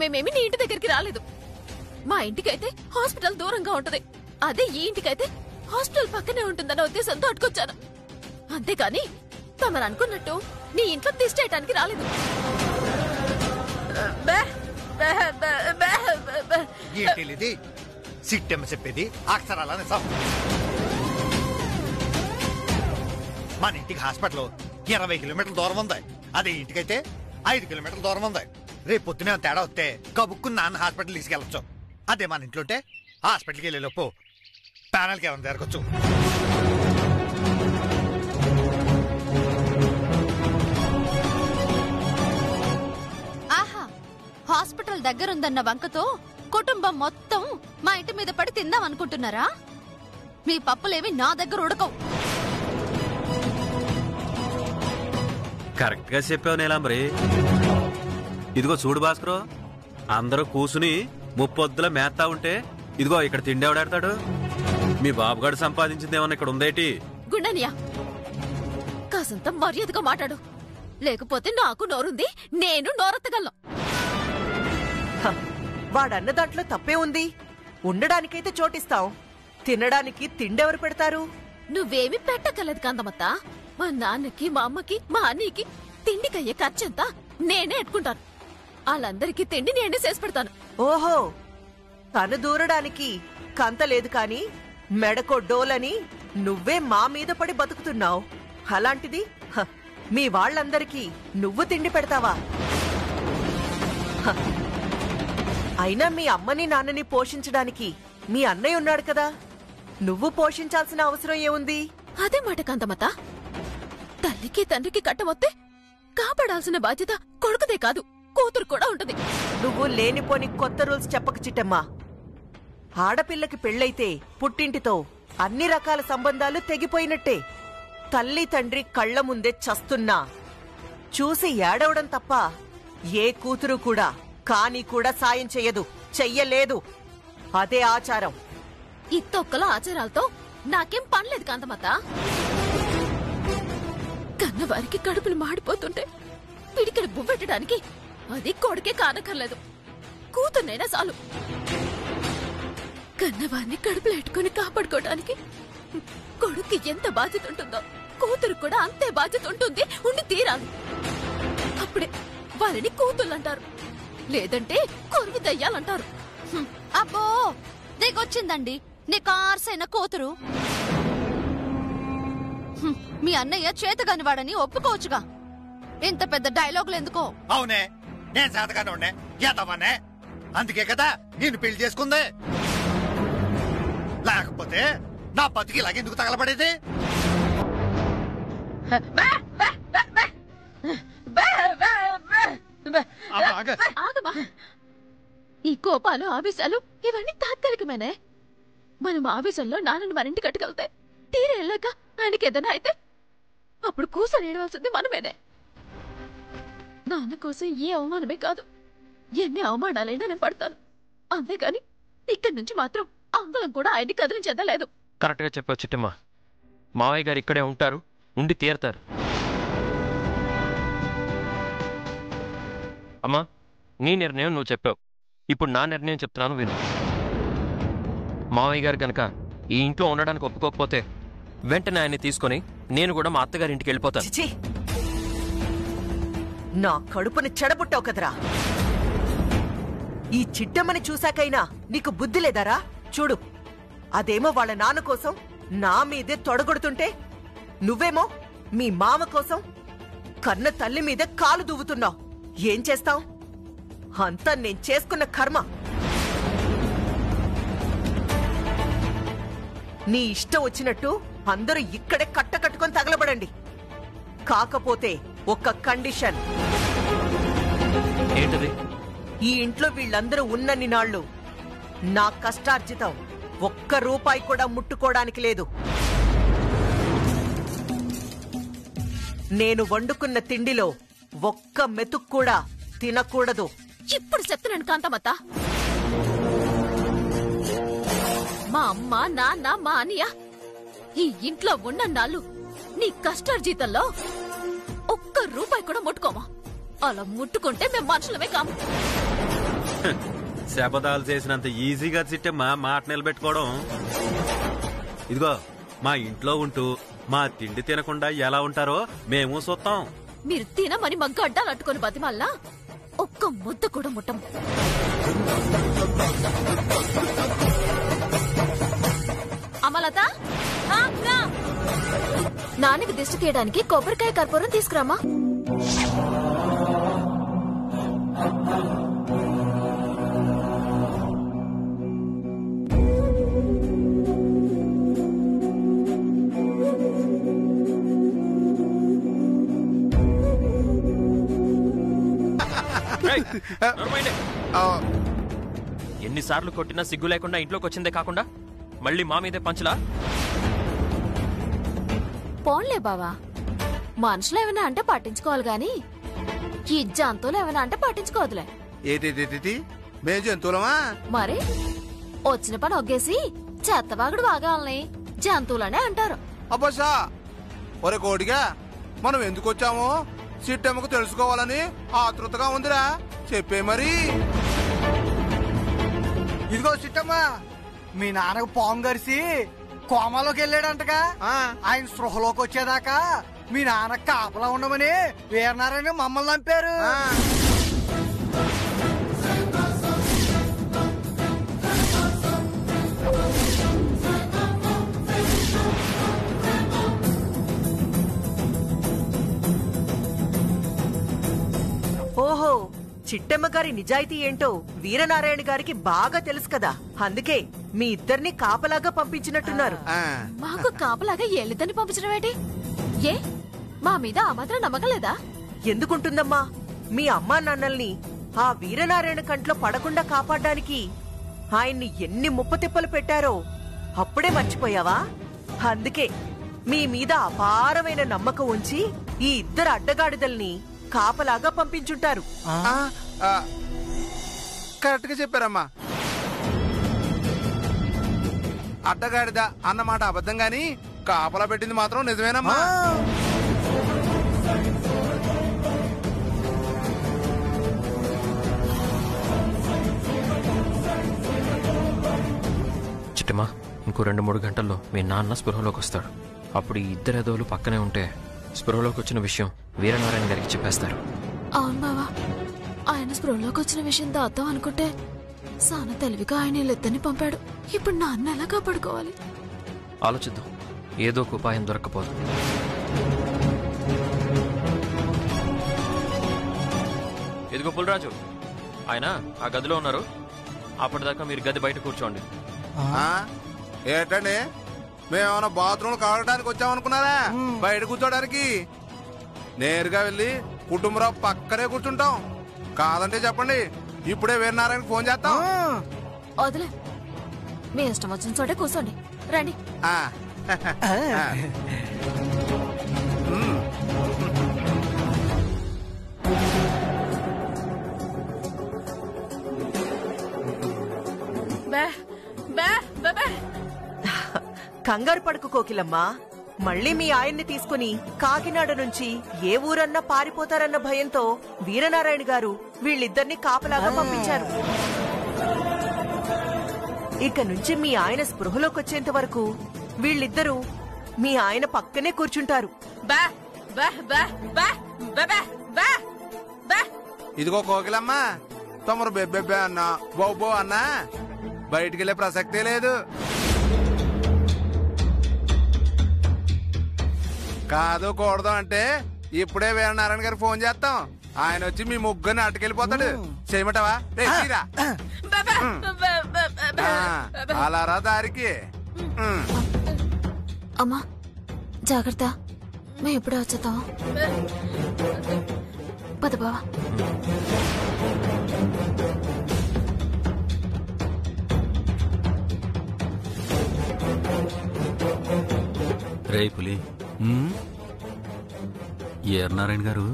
మేమేమి నీ ఇంటి దగ్గరికి రాలేదు. మా ఇంటికైతే హాస్పిటల్ దూరంగా ఉంటది, అదే ఈ ఇంటికైతే హాస్పిటల్ పక్కనే ఉంటుందన్న ఉద్దేశంతో అట్టుకొచ్చాను. అంతేకాని తమరు అనుకున్నట్టు నీ ఇంట్లో తీసేయటానికి రాలేదు. ఏంటిది సిట్టెమ్మ చెప్పేది అక్షరాల నిజం. మన ఇంటికి హాస్పిటల్ 20 కిలోమీటర్ల దూరం ఉంది, అదే ఇంటికైతే 5 కిలోమీటర్ల దూరం ఉంది. రేపు పొద్దునే తేడా వస్తే కబుక్కుని నాన్న హాస్పిటల్ తీసుకెళ్ళచ్చు. అదే మన ఇంట్లోంటే హాస్పిటల్కి వెళ్ళేలోపు ప్యానల్కి ఏమైనా జరగచ్చు. ఆహా, హాస్పిటల్ దగ్గరుందన్న వంకతో కుటుంబం మొత్తం మా ఇంటి మీద పడి తిందాం అనుకుంటున్నారా? మీ పప్పులేవి నా దగ్గర ఉడకవు. కరెక్ట్ గా చెప్పావు నీలాంబరి. ఇదిగో చూడు భాస్కరు, అందరూ కూసుని ముప్పొద్దుల మేస్తా ఉంటే ఇదిగో ఇక్కడ తిండి ఎవడాడతాడు? మీ బాబుగాడు సంపాదించింది ఏమన్నా ఇక్కడ ఉందేటి? గుండనియా, కాసంత మర్యాదగా మాట్లాడు, లేకపోతే నాకు నోరుంది, నేను నోరెత్తగలను. వాడన్న దాంట్లో తప్పే ఉంది. ఉండడానికైతే చోటిస్తాం, తినడానికి తిండెవరు పెడతారు? నువ్వేమి పెట్టక్కర్లేదు కాంతమత్త. మా నాన్నకి, మా అమ్మకి, మా అన్నయ్యకి తిండికయ్యే ఖర్చంతా నేనే ఎట్టుకుంటాను. వాళ్ళందరికీ తిండి నేనే చేసి పెడతాను. ఓహో, తను దూరడానికి కంత లేదు కాని మెడకో డోలని నువ్వే మా మీద పడి బతుకుతున్నావు. అలాంటిది మీ వాళ్ళందరికీ నువ్వు తిండి పెడతావా? అయినా మీ అమ్మని నాన్నని పోషించడానికి మీ అన్నయ్య ఉన్నాడు కదా, నువ్వు పోషించాల్సిన అవసరం ఏముంది? అదే మాట కాంతమత. తల్లికి తండ్రికి కట్టమొత్తే కాపాడాల్సిన బాధ్యత కొడుకుదే కాదు, కూతురు కూడా ఉంటది. నువ్వు లేనిపోని కొత్త రూల్స్ చెప్పక చిట్టమ్మా. ఆడపిల్లకి పెళ్ళైతే పుట్టింటితో అన్ని రకాల సంబంధాలు తెగిపోయినట్టే. తల్లి తండ్రి కళ్ల ముందే చస్తున్నా చూసి ఏడవడం తప్ప ఏ కూతురు కూడా కాని కూడా సాయం చెయ్యదు, చెయ్యలేదు. అదే ఆచారం. ఈ తొక్కల ఆచారాలతో నాకేం పనిలేదు కాంతమత. కన్నవారికి కడుపులు మాడిపోతుంటే పిడికిడి బువ్వెట్టడానికి అది కొడుకే కానక్కర్లేదు, కూతుర్నైనా చాలు. కన్నవారిని కడుపులో పెట్టుకుని కాపాడుకోవడానికి కొడుక్కి ఎంత బాధ్యత ఉంటుందో కూతురు కూడా అంతే బాధ్యత ఉంటుంది, ఉండి తీరాలి. అప్పుడే వారిని కూతుళ్ళంటారు, లేదంటే కొరువు దయ్యాలంటారు. అబ్బో, దిగొచ్చిందండి నీ కార్సైన కూతురు. మీ అన్నయ్య చేతగాని వాడని ఒప్పుకోవచ్చుగా, ఇంత పెద్ద డైలాగులు ఎందుకో? అవునే, నేను చేతగానే ఉండే ఎదవనే, అందుకే కదా నేను పెళ్లి చేసుకుందే. లేకపోతే నా బతికి ఇలాగెందుకు తగలబడేది? ఆగమా, ఈ కోపాలు ఆవేశాలు ఇవన్నీ తాత్కాలికమేనే. మనం ఆవేశంలో నాన్నని మన ఇంటి కట్టుకెళ్తే తీరే వెళ్ళాక ఆయనకి ఏదైనా అయితే అప్పుడు కూసని ఏడవలసింది మనమేనే. నాన్న కోసం ఏ అవమానమే కాదు, ఎన్ని అవమానాలైనా నేను పడతాను. అంతేగాని ఇక్కడి నుంచి మాత్రం అంగుళం కూడా ఆయన్ని కదిలించేదలేదు. కరెక్ట్ గా చెప్పావు చిట్టమ్మ. మావయ్య గారు ఇక్కడే ఉంటారు, ఉండి తీరతారు. అమ్మా, నీ నిర్ణయం నువ్వు చెప్పావు, ఇప్పుడు నా నిర్ణయం చెప్తున్నాను విను. మావయ్య గారు గనక ఈ ఇంట్లో ఉండడానికి ఒప్పుకోకపోతే వెంటనే ఆయన్ని తీసుకొని నేను కూడా మా అత్తగారి ఇంటికి వెళ్ళిపోతాను. చిచి, నా కడుపుని చెడబుట్టావు కదరా. ఈ చిట్టమ్మని చూశాకైనా నీకు బుద్ధి లేదారా? చూడు, అదేమో వాళ్ళ నాన్న కోసం నా మీదే తొడగొడుతుంటే, నువ్వేమో మీ మామ కోసం కన్న తల్లి మీదే కాలు దువ్వుతున్నావు. ఏం చేస్తావు? అంతా నేను చేసుకున్న కర్మ. నీ ఇష్టం వచ్చినట్టు అందరూ ఇక్కడే కట్టకట్టుకొని తగలబడండి. కాకపోతే ఒక్క కండిషన్. ఏంటది? ఈ ఇంట్లో వీళ్ళందరూ ఉన్నన్ని నాళ్లు నా కష్టార్జితం ఒక్క రూపాయి కూడా ముట్టుకోవడానికి లేదు. నేను వండుకున్న తిండిలో ఒక్క మెతుకు కూడా తినకూడదు. ఇప్పుడు చెప్తున్నాను కాంతమత్త, మా అమ్మ, నాన్న, మా అన్నయ్య ఈ ఇంట్లో ఉన్న నాళ్ళు నీ కష్టార్జితంలో ఒక్క రూపాయి కూడా ముట్టుకోమా. అలా ముట్టుకుంటే మేము మనుషులమే కాము. శపథాలు చేసినంత ఈజీగా చిట్టమ్మా మాట నిలబెట్టుకోవడం. ఇదిగో మా ఇంట్లో ఉంటూ మా తిండి తినకుండా ఎలా ఉంటారో మేము చూస్తాం. మీరు తినమని మగ్గ అడ్డాలు అట్టుకొని బతిమల్లా ఒక్క ముద్ద కూడా ముట్టం. అమలత, నాన్నకి దిష్టి తీయడానికి కొబ్బరికాయ కర్పూరం తీసుకురామా. ఎన్నిసార్లు కొట్టినా సిగ్గు లేకుండా ఇంట్లోకి వచ్చిందే కాకుండా మళ్ళీ మా మీదే పంచులా? పోన్లే బావా, మనుషులు ఏమైనా అంటే పట్టించుకోవాలి గాని ఈ జంతువులు ఏమైనా అంటే పట్టించుకోవద్దులే. ఏంటి మేము జంతువులమా? మరి వచ్చిన పని ఒగ్గేసి చెత్తవాగుడు వాగాలని జంతువులనే అంటారు. అబ్బసా ఒరే కోడిగా, మనం ఎందుకు వచ్చామో సిట్టమ్మకు తెలుసుకోవాలని ఆతృతగా ఉందిరా, చెప్పే మరి. ఇదిగో సిట్టమ్మ, మీ నాన్నకు పాము గరిసి కోమాలోకి వెళ్ళాడంటగా. ఆయన స్పృహలోకి వచ్చేదాకా మీ నాన్న కాపలా ఉండమని వీరనారాయణ మమ్మల్ని చంపారు. ఓహో, చిట్టమ్మ గారి నిజాయితీ ఏంటో వీరనారాయణ గారికి బాగా తెలుసు కదా, అందుకే మీ ఇద్దరిని కాపలాగా పంపించినట్టున్నారు. మాకు కాపలాగా ఏళ్ళిద్దని పంపించడం ఏంటి? ఏ మా మీద ఆ మాత్రం నమ్మకం లేదా? ఎందుకుంటుందమ్మా, మీ అమ్మా నాన్నల్ని ఆ వీరనారాయణ కంట్లో పడకుండా కాపాడడానికి ఆయన్ని ఎన్ని ముప్పతిప్పలు పెట్టారో అప్పుడే మర్చిపోయావా? అందుకే మీ మీద అపారమైన నమ్మకం ఉంచి ఈ ఇద్దరు అడ్డగాడిదల్ని కాపలాగా పంపించుంటారు. కరెక్ట్ గా చెప్పారమ్మా. అడ్డగాడిద అన్నమాట అబద్ధం గాని కాపలా పెట్టింది మాత్రం నిజమేనమ్మా. చిట్టమ్మా, ఇంకో 2-3 గంటల్లో మీ నాన్న స్పృహలోకి వస్తాడు. అప్పుడు ఈ ఇద్దరు ఎదవులు పక్కనే ఉంటే స్పృహలోకి వచ్చిన విషయం వీరనారాయణ గారికి చెప్పేస్తారు. అవును బావా, ఆయన స్పృహలోకి వచ్చిన విషయం దాద్దాం అనుకుంటే సాన తెలివిగా ఆయన వీళ్ళిద్దరిని పంపాడు. ఇప్పుడు నాన్న ఎలా కాపాడుకోవాలి? ఆలోచిద్దాం, ఏదో ఒక ఉపాయం దొరకపోదు. ఇదిగో పుల్రాజు, ఆయన ఆ గదిలో ఉన్నారు. అప్పటిదాకా మీరు గది బయట కూర్చోండి. ఏంటండి, మేమేమన్నా బాత్రూమ్ కావడానికి వచ్చామనుకున్నారా? బయట కూర్చోడానికి నేరుగా వెళ్ళి కుటుంబరావు పక్కనే కూర్చుంటాం. కాదంటే చెప్పండి, ఇప్పుడే వీరనారాయణ ఫోన్ చేస్తాం. వదిలే, మీ ఇష్టం వచ్చిన చోటే కూర్చోండి. రండి. కంగారు పడుకు కోకిలమ్మా, మళ్ళీ మీ ఆయన్ని తీసుకుని కాకినాడ నుంచి ఏ ఊరన్నా పారిపోతారన్న భయంతో వీరనారాయణ గారు వీళ్ళిద్దరినీ కాపలాగా పంపించారు. ఇక నుంచి మీ ఆయన స్పృహలోకి వచ్చేంత వరకు వీళ్ళిద్దరూ మీ ఆయన పక్కనే కూర్చుంటారు. ఇదిగో కోకిలమ్మా, తమరు బెబ్బెబ్బే అన్నా బౌబో అన్నా బయటికి వెళ్ళే ప్రసక్తే లేదు. కాదు కూడదు అంటే ఇప్పుడే వీరనారాయణ గారికి ఫోన్ చేస్తాం. ఆయన వచ్చి మీ ముగ్గురిని అటుకెళ్ళిపోతాడు. చేయమంటావా? అలారా దారికి. అమ్మా జాగ్రత్త, మేము ఎప్పుడే వచ్చేస్తాము. పద బావా. రే పులి, వీరనారాయణ గారు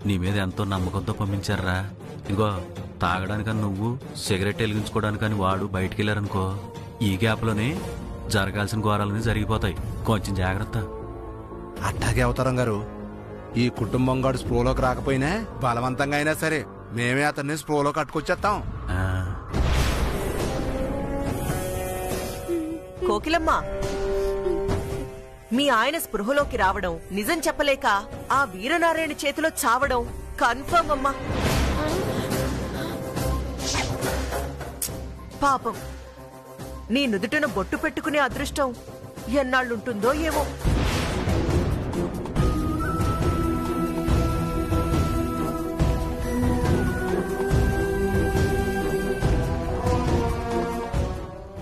నీ మీద ఎంతో నమ్మకంతో పంపించారా. ఇదిగో తాగడానికని నువ్వు, సిగరెట్ వెలిగించుకోవడానికని వాడు బయటికి వెళ్ళారనుకో, ఈ గ్యాప్లోనే జరగాల్సిన ఘోరాలని జరిగిపోతాయి. కొంచెం జాగ్రత్త. అట్టాగే అవతారం గారు, ఈ కుటుంబం గారు స్ప్రోలోకి రాకపోయినా బలవంతంగా అయినా సరే మేమే అతన్ని స్ప్రోలో కట్టుకొచ్చేస్తాం. కోకిలమ్మ, మీ ఆయన స్పృహలోకి రావడం, నిజం చెప్పలేక ఆ వీరనారాయణ చేతిలో చావడం కన్ఫర్మ్ అమ్మా. పాపం, నీ నుదుటిన బొట్టు పెట్టుకునే అదృష్టం ఎన్నాళ్ళుంటుందో ఏమో.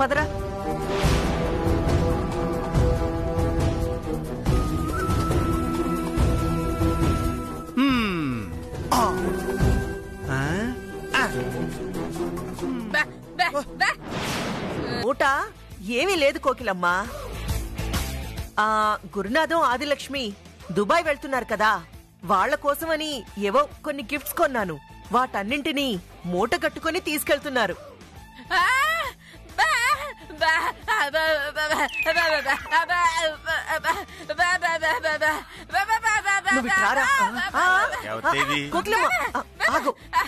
పదరా. ఊట ఏమీ లేదు కోకిలమ్మా. గురునాథం ఆదిలక్ష్మి దుబాయ్ వెళ్తున్నారు కదా, వాళ్ల కోసమని ఏవో కొన్ని గిఫ్ట్స్ కొన్నాను. వాటన్నింటినీ మూట కట్టుకుని తీసుకెళ్తున్నారు.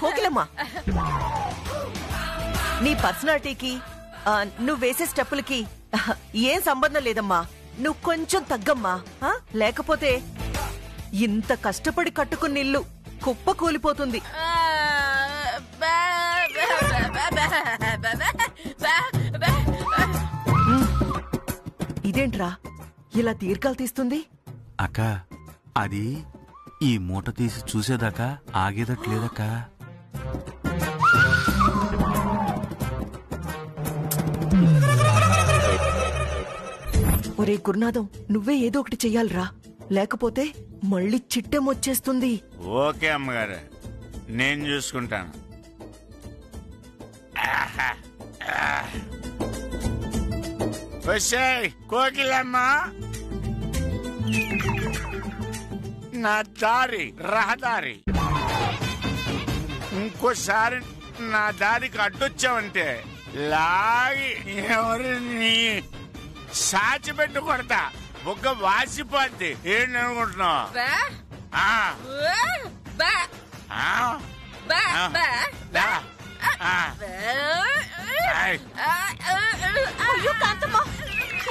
కోకిలమ్మ, నీ పర్సనాలిటీకి నువ్వు వేసే స్టెప్పులకి ఏం సంబంధం లేదమ్మా. నువ్వు కొంచెం తగ్గమ్మా. లేకపోతే ఇంత కష్టపడి కట్టుకున్న ఇల్లు కుప్ప కూలిపోతుంది. ఇదేంట్రా ఇలా దీర్ఘాలు తీస్తుంది? అక్క, అది ఈ మూట తీసి చూసేదాకా ఆగేదట్లేదక్క. ఒరే గురునాథం, నువ్వే ఏదో ఒకటి చెయ్యాలిరా, లేకపోతే మళ్ళీ చిట్టెమొచ్చేస్తుంది. ఓకే అమ్మగారు, నేను చూసుకుంటాను. కోకిలమ్మ, నా దారి రహదారి, ఇంకోసారి నా దారికి అడ్డొచ్చావంటే లాగి ఎవరిని సాచి పెట్టి కొడతా. బొగ్గ వాసిపోద్ది. ఏంటనుకుంటున్నావు?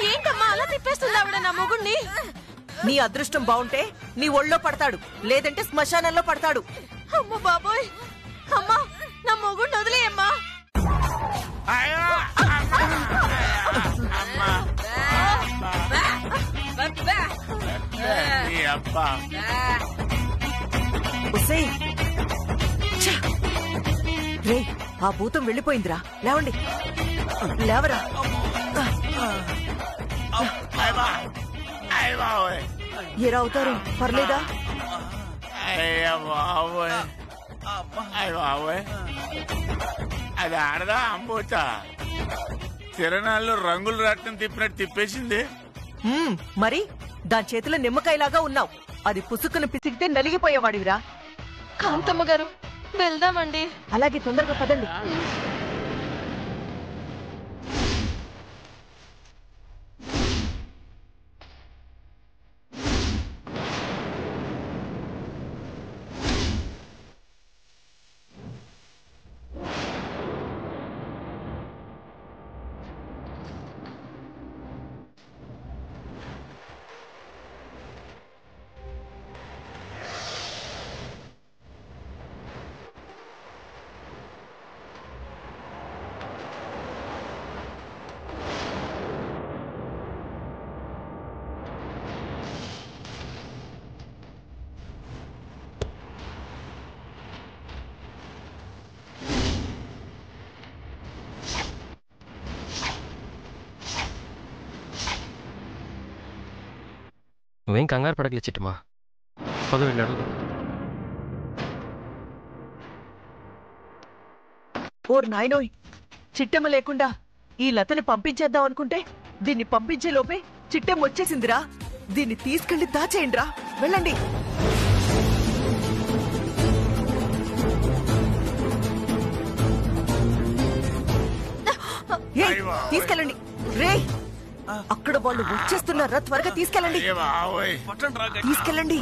ఏంటమ్మా అలా తిప్పేస్తుంది ఆవిడ నా మొగుణ్ణి? నీ అదృష్టం బాగుంటే నీ ఒళ్ళో పడతాడు, లేదంటే శ్మశానంలో పడతాడు. అమ్మ బాబోయ్, అమ్మా నా మొగుణ్ణి వదిలేయమ్మా. రే, ఆ భూతం వెళ్ళిపోయిందిరా. లేవండి, లేవరా. ఎలా అవుతారు? పర్లేదా? అది ఆడదా అంబోతా? తిరణాల్లో రంగులు రాట్నం తిప్పినట్టు తిప్పేసింది. మరి దాని చేతిలో నిమ్మకాయలాగా ఉన్నావు. అది పుసుక్కును పిసిగితే నలిగిపోయేవాడివిరా. కాంతమ్మ గారు, వెళ్దామండి. అలాగే, తొందరగా పదండి. నువ్వేం కంగారు పడగలే చిట్టమ్మా. పదు వెళ్ళాడు. ఓర్ నాయనోయ్, చిట్టెమ్మ లేకుండా ఈ లతని పంపించేద్దాం అనుకుంటే దీన్ని పంపించే లోపే చిట్టెమ్మ వచ్చేసిందిరా. దీన్ని తీసుకెళ్లి దాచేయండిరా. వెళ్ళండి. తీసుకెళ్ళండి. రే, అక్కడ వాళ్ళు వచ్చేస్తున్నారా? త్వరగా తీసుకెళ్ళండి. తీసుకెళ్ళండి.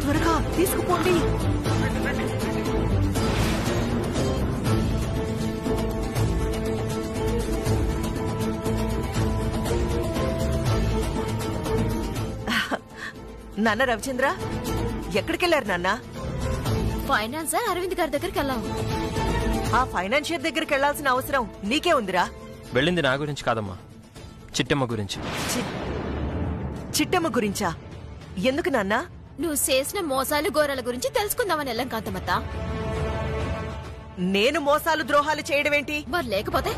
త్వరగా తీసుకుపోండి. నాన్న రవిచంద్ర ఎక్కడికెళ్లారు నాన్న? ఫైనాన్సర్ అరవింద్ గారి దగ్గరికి వెళ్ళాము. ఆ ఫైనాన్షియర్ దగ్గరికి వెళ్లాల్సిన అవసరం నీకే ఉందిరా. వెళ్ళింది నా గురించి కాదమ్మా, చిట్టమ్మ గురించి. చిట్టమ్మ గురించా? ఎందుకు నాన్న? నువ్వు చేసిన మోసాలు ఘోరాల గురించి తెలుసుకుందామని వెళ్ళాం కాంతమ్మత్త. నేను మోసాలు ద్రోహాలు చేయడమేంటి? మరి లేకపోతే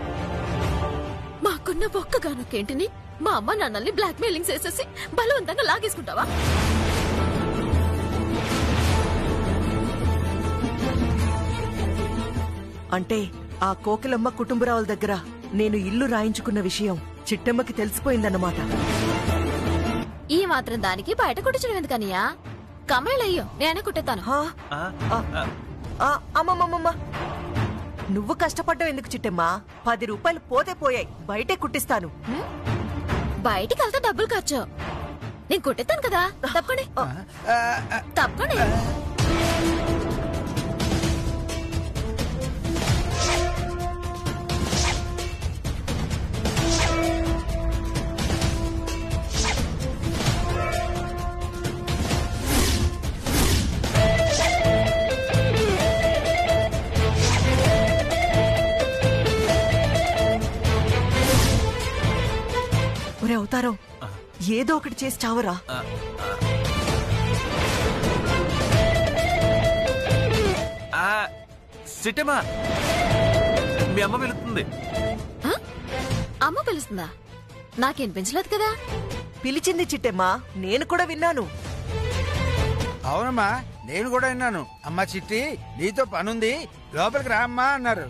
మాకున్న ఒక్కగానొక్కేంటిని మా అమ్మ నాన్నల్ని బ్లాక్ మెయిలింగ్ చేసేసి బలవంతంగా లాగేసుకుంటావా? అంటే ఆ కోకిలమ్మ కుటుంబరావుల దగ్గర నేను ఇల్లు రాయించుకున్న విషయం చిట్టమ్మకి తెలిసిపోయిందన్నమాట. ఈ మాత్రం దానికి బయట కుట్టించడం ఎందుకనియా? కమేళయ్యో నేనే కుట్టేతాను. అమ్మమ్మమ్మ, నువ్వు కష్టపడ్డావు ఎందుకు చిట్టమ్మా? 10 రూపాయలు పోతే పోయాయి, బయటే కుట్టిస్తాను. బయటికి వెళ్తే డబ్బులు ఖర్చు, నేను కుట్టేస్తాను కదా. తప్పకండి తప్పకండి. ఒరే అవతారం, ఏదో ఒకటి చేసి చావరా. సిట్టమ్మా, మీ అమ్మ పిలుస్తుంది. అమ్మ పిలుస్తుందా? నాకేం పెంచలేదు కదా. పిలిచింది చిట్టమ్మా, నేను కూడా విన్నాను. అవునమ్మా, నేను కూడా విన్నాను. అమ్మా చిట్టి, నీతో పనుంది, లోపలికి రా అమ్మా అన్నారు.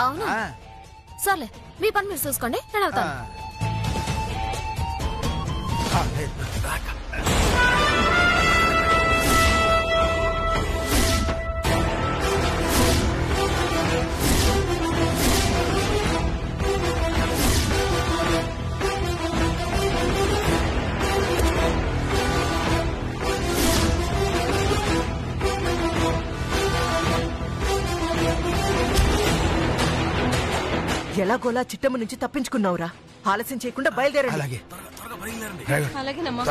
అవునా? సర్లే, మీ పని మీరు చూసుకోండి, నేను వెళ్తాను. ఎలాగోలా చిట్టమ్మ నుంచి తప్పించుకున్నావురా. ఆలస్యం చేయకుండా బయలుదేరండి. అలాగే. అలాగేనమ్మా.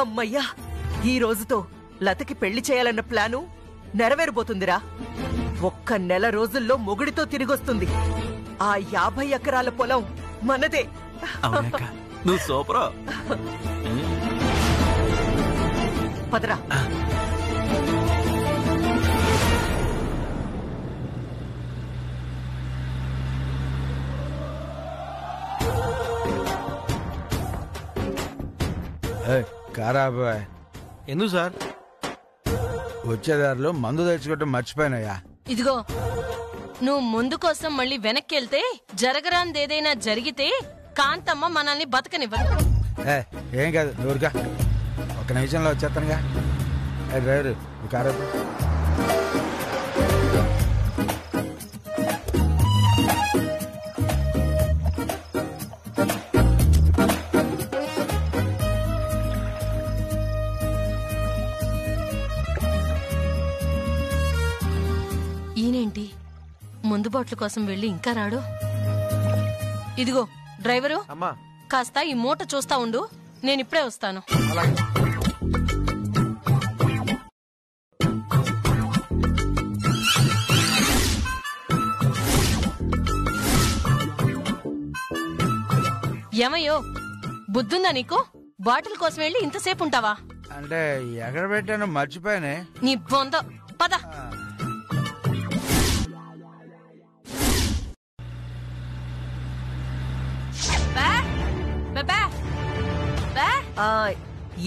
అమ్మయ్యా, ఈ రోజుతో లతకి పెళ్లి చేయాలన్న ప్లాను నెరవేరబోతుందిరా. 1 నెల రోజుల్లో మొగుడితో తిరిగొస్తుంది. ఆ 50 ఎకరాల పొలం మనదే. నువ్వు సూపర్. పదరా. కారాబాయ్. ఎందుకు సార్? వచ్చేదారిలో మందు తెచ్చుకోవటం మర్చిపోయినాయా? ఇదిగో, నువ్వు ముందు కోసం మళ్ళీ వెనక్కి వెళ్తే జరగరాందేదైనా జరిగితే కాంతమ్మ మనల్ని బతకనివ్వదు. ఏం కాదు, నూరుగా 1 నిమిషంలో వచ్చేస్తానుగా. డ్రైవరు కారా. ఈయనేంటి ముందు బాట్ల కోసం వెళ్ళి ఇంకా రాడు? ఇదిగో డ్రైవరు, కాస్త ఈ మూట చూస్తా ఉండు, నేనిప్పుడే వస్తాను. ఏమయ్యో, బుద్ధుందా నీకు? బాటిల్ కోసం వెళ్ళి ఇంతసేపు ఉంటావా? అంటే ఎక్కడ పెట్టానో మర్చిపోయానే. నీ బొంద, పద.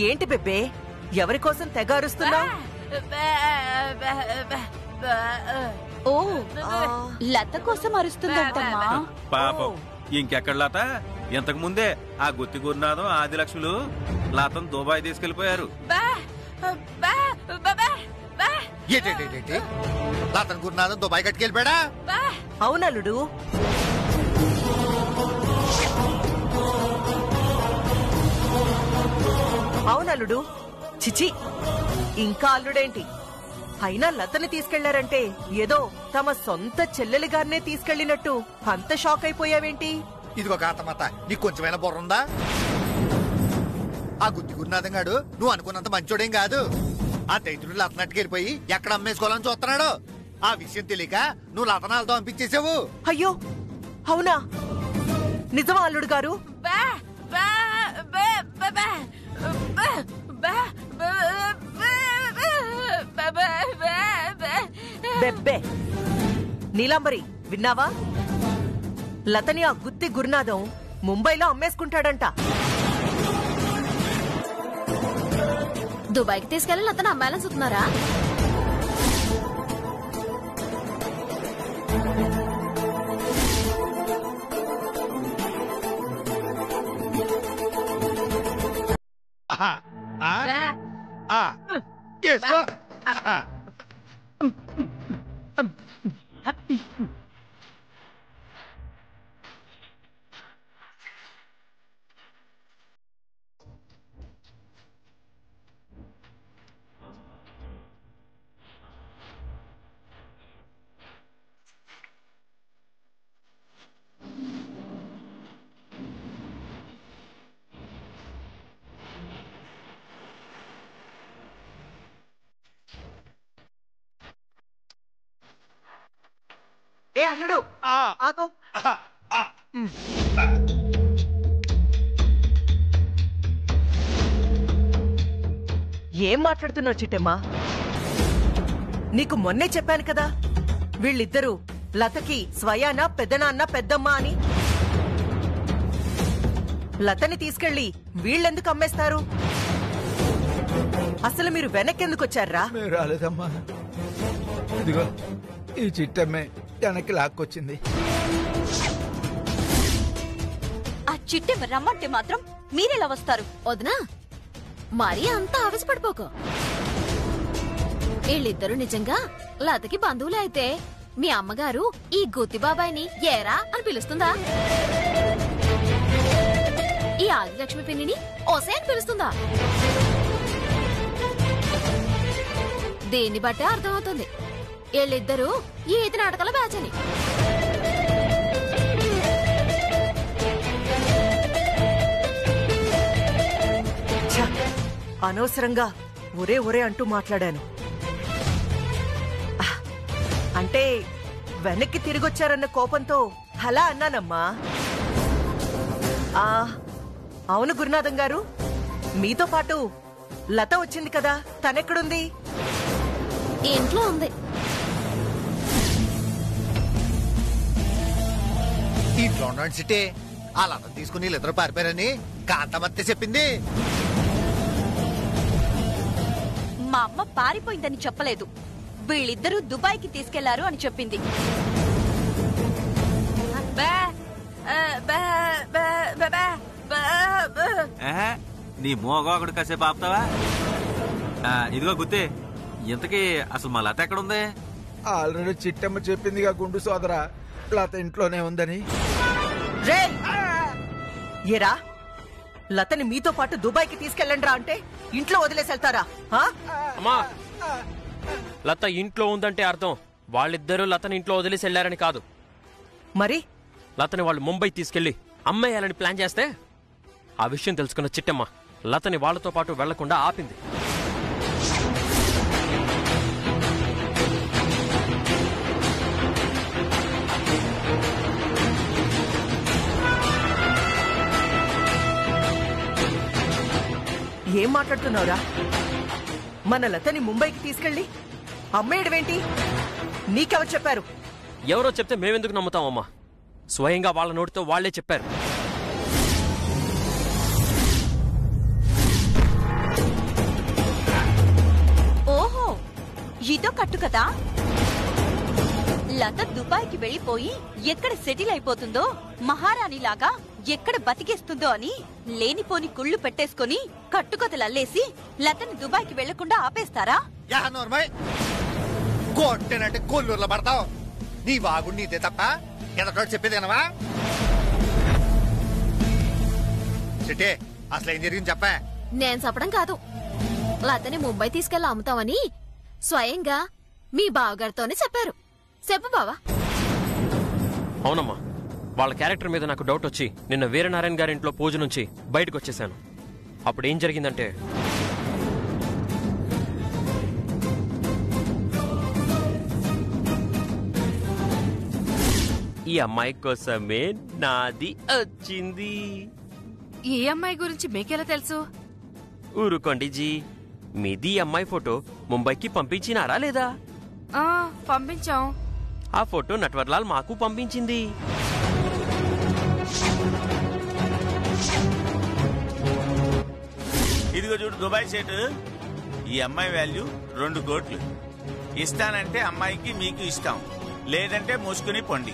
ఏంటి బెబ్బే, ఎవరి కోసం తెగ అరుస్తున్నావు? ఓ, లత కోసం అరుస్తుందంటమ్మా. పాపం, ఇంకెక్కడ లత? ఇంతకు ముందే ఆ గుత్తి గురునాథం, ఆదిలక్ష్ములు లతను దుబాయ్ తీసుకెళ్లిపోయారు. లతను గురునాథం దుబాయ్ కట్టుకెళ్ళిపోయాడా? అవునల్లుడు. అవునా? అల్లుడు చిచి ఇంకా అల్లుడేంటి అయినా లతని తీసుకెళ్లారంటే ఏదో తమ సొంత చెల్లెలి గారినే తీసుకెళ్లినట్టు అంత షాక్ అయిపోయావేంటి? ఇదిగో కాంతమాత నీకు కొంచెమైనా బుర్రుందా? ఆ గుద్ది గురునాథం గాడు నువ్వు అనుకున్నంత మంచోడేం కాదు. ఆ దైత్రుడు లతనట్టుకు వెళ్ళిపోయి ఎక్కడ అమ్మేసుకోవాలని చూస్తున్నాడు. ఆ విషయం తెలియక నువ్వు లతనాలతో పంపించేసావు. అయ్యో అవునా? నిజమా అల్లుడు గారు? బెబ్బే నీలాంబరి విన్నావా? లతని ఆ గుత్తి గురునాథం ముంబైలో అమ్మేసుకుంటాడంట. దుబాయ్కి తీసుకెళ్లి లతను అమ్మాయిలని చూస్తున్నారా? ఏ అల్లుడు ఆగో. ఏం మాట్లాడుతున్నావు చిట్టమ్మా? నీకు మొన్నే చెప్పాను కదా వీళ్ళిద్దరూ లతకి స్వయాన పెద్దనాన్న పెద్దమ్మ అని. లతని తీసుకెళ్లి వీళ్ళెందుకు అమ్మేస్తారు? అసలు మీరు వెనక్కెందుకు వచ్చారా? రాలేదమ్మా, ఇదిగో ఈ చిట్టమ్మే వెనక్కి లాక్కొచ్చింది. ఆ చిట్టెమ్మ రమ్మంటే మాత్రం మీరెలా వస్తారు? వదినా మరీ అంత ఆవేశపడిపోకు. వీళ్ళిద్దరూ నిజంగా లతకి బంధువులే అయితే మీ అమ్మగారు ఈ గుత్తి బాబాయిని ఏరా అని పిలుస్తుందా? ఈ ఆదిలక్ష్మి పిన్నిని ఓసే అని పిలుస్తుందా? దీన్ని బట్టే అర్థమవుతుంది వీళ్ళిద్దరూ ఈది నాటకాల బ్యాచ్ అని. అనవసరంగా ఒరే ఒరే అంటూ మాట్లాడాను. అంటే వెనక్కి తిరిగొచ్చారన్న కోపంతో అలా అన్నానమ్మా. అవును గురునాథం గారు, మీతో పాటు లత వచ్చింది కదా, తనెక్కడుంది? ఇంట్లో ఉంది. ఇంట్లో ఉన్నాడు సిటే. ఆ లత తీసుకుని వీళ్ళిద్దరు పారిపోయారని కాంతమత్తే చెప్పింది. మా అమ్మ పారిపోయిందని చెప్పలేదు, వీళ్ళిద్దరూ దుబాయ్కి తీసుకెళ్లారు అని చెప్పింది. నీ మోగోకుడు కాసేపు ఆపుతావా? ఇదిగో గుత్తే, ఇంతకీ అసలు మా లత ఎక్కడుంది? ఆల్రెడీ చిట్టమ్మ చెప్పిందిగా గుండు సోదరా, లత ఇంట్లోనే ఉందని. ఏరా లతని మీతో పాటు దుబాయ్కి తీసుకెళ్ళండిరా అంటే ఇంట్లో వదిలేసి వెళ్తారా? అమ్మా, లత ఇంట్లో ఉందంటే అర్థం వాళ్ళిద్దరూ లతని ఇంట్లో వదిలేసి వెళ్లారని కాదు. మరి లతని వాళ్ళు ముంబై తీసుకెళ్లి అమ్మేయాలని ప్లాన్ చేస్తే ఆ విషయం తెలుసుకున్న చిట్టమ్మ లతని వాళ్లతో పాటు వెళ్లకుండా ఆపింది. ఏం మాట్లాడుతున్నావురా? మన లతని ముంబైకి తీసుకెళ్ళి అమ్మేయడమేంటి? నీకెవరు చెప్పారు? ఎవరో చెప్తే మేమెందుకు నమ్ముతామమ్మా? స్వయంగా వాళ్ళ నోటితో వాళ్లే చెప్పారు. ఓహో, ఇదో కట్టు కదా. లత దుబాయ్కి వెళ్లిపోయి ఎక్కడ సెటిల్ అయిపోతుందో, మహారాణిలాగా ఎక్కడ బతికేస్తుందో అని లేనిపోని కుళ్ళు పెట్టేసుకుని కట్టుకథలల్లేసి లతని దుబాయ్కి వెళ్లకుండా ఆపేస్తారా? కొట్టేనంటే కొల్లూరులో పడతావు. నీ వాగుడు నీదే తప్ప ఎదటోడు చెప్పేదేనవా? సిటే, అసలు ఏం జరిగింది చెప్పా. నేను చెప్పడం కాదు, లతని ముంబై తీసుకెళ్లి అమ్ముతామని స్వయంగా మీ బావగారితోనే చెప్పారు. చెప్పు బావా. అవునమ్మా, వాళ్ళ క్యారెక్టర్ మీద నాకు డౌట్ వచ్చి నిన్న వీరనారాయణ గారి ఇంట్లో పూజ నుంచి బయటకు వచ్చేసాను. అప్పుడు ఏం జరిగిందంటే, ఈ అమ్మాయి కోసమే నాది వచ్చింది. ఈ అమ్మాయి గురించి మీకెలా తెలుసు? ఊరుకోండి జీ, మీది అమ్మాయి ఫోటో ముంబైకి పంపించినారా లేదా? పంపించాం. ఆ ఫోటో నట్వర్లాల్ మాకు పంపించింది. ఇదిగో చూడు దుబాయ్ సెట్, ఈ అమ్మాయి వాల్యూ 2 కోట్లు. ఇస్తానంటే అమ్మాయికి మీకు ఇస్తాం, లేదంటే మూసుకుని పొండి.